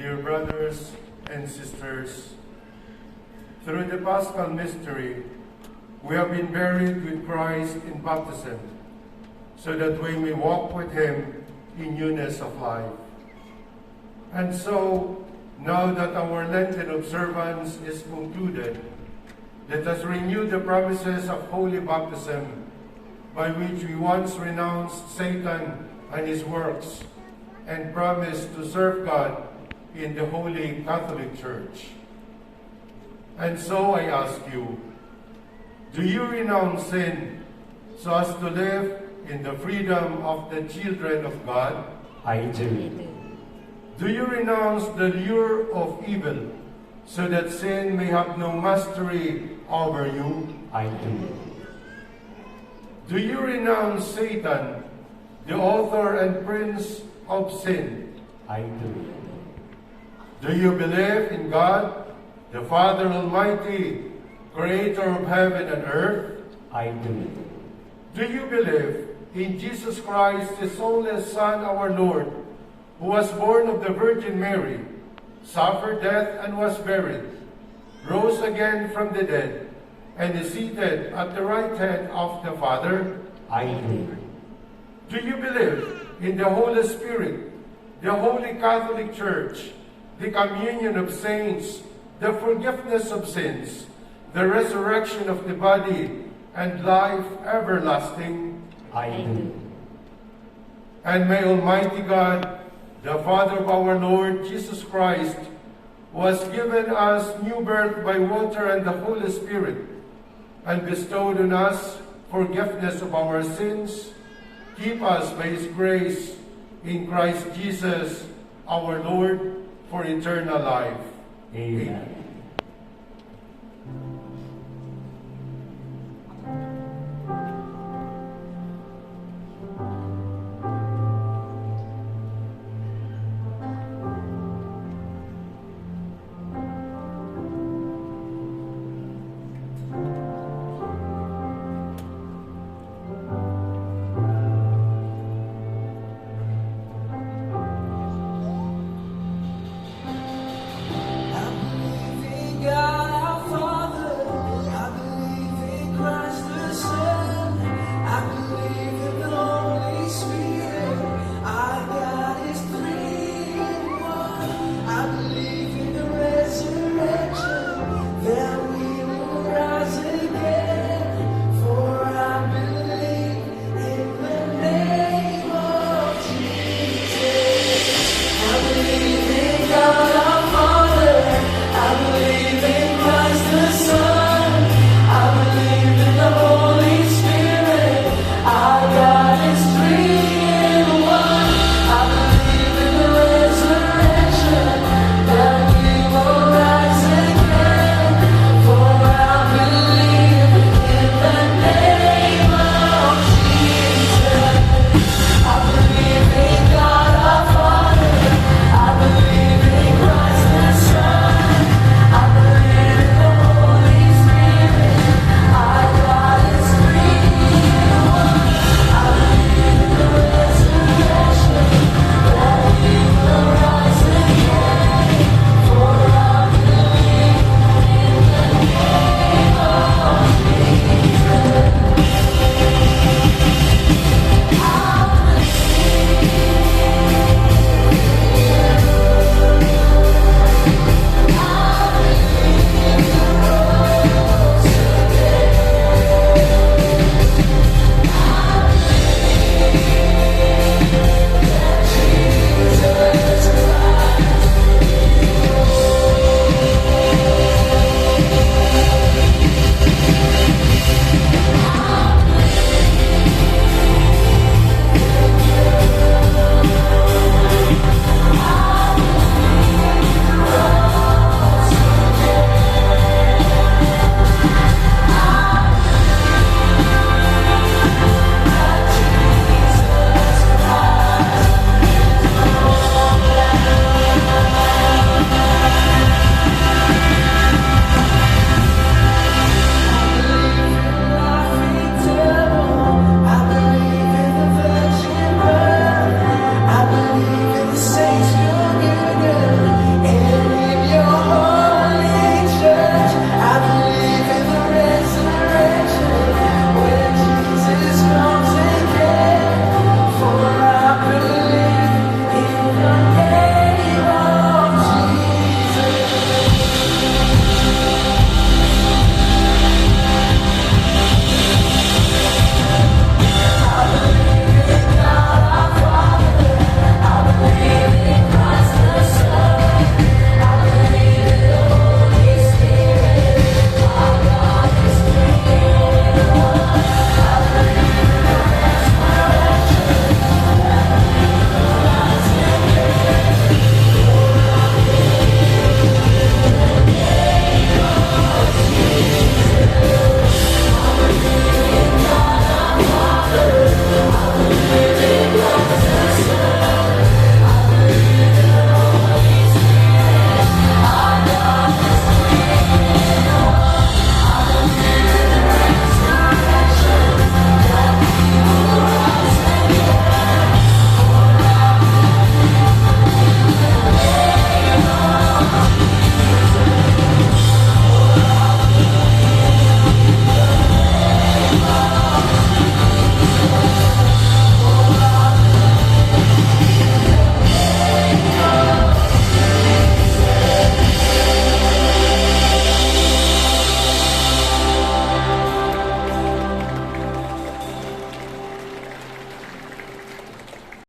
Dear brothers and sisters, through the Paschal mystery, we have been buried with Christ in baptism, so that we may walk with him in newness of life. And so, now that our Lenten observance is concluded, let us renew the promises of holy baptism, by which we once renounced Satan and his works, and promised to serve God in the Holy Catholic Church. And so I ask you, do you renounce sin so as to live in the freedom of the children of God? I do. Do you renounce the lure of evil so that sin may have no mastery over you? I do. Do you renounce Satan, the author and prince of sin? I do. Do you believe in God, the Father Almighty, creator of heaven and earth? I do. Do you believe in Jesus Christ, his only Son, our Lord, who was born of the Virgin Mary, suffered death and was buried, rose again from the dead, and is seated at the right hand of the Father? I do. Do you believe in the Holy Spirit, the Holy Catholic Church, the communion of saints, the forgiveness of sins, the resurrection of the body, and life everlasting? I do. And may Almighty God, the Father of our Lord Jesus Christ, who has given us new birth by water and the Holy Spirit, and bestowed on us forgiveness of our sins, keep us by his grace in Christ Jesus our Lord for eternal life. Amen.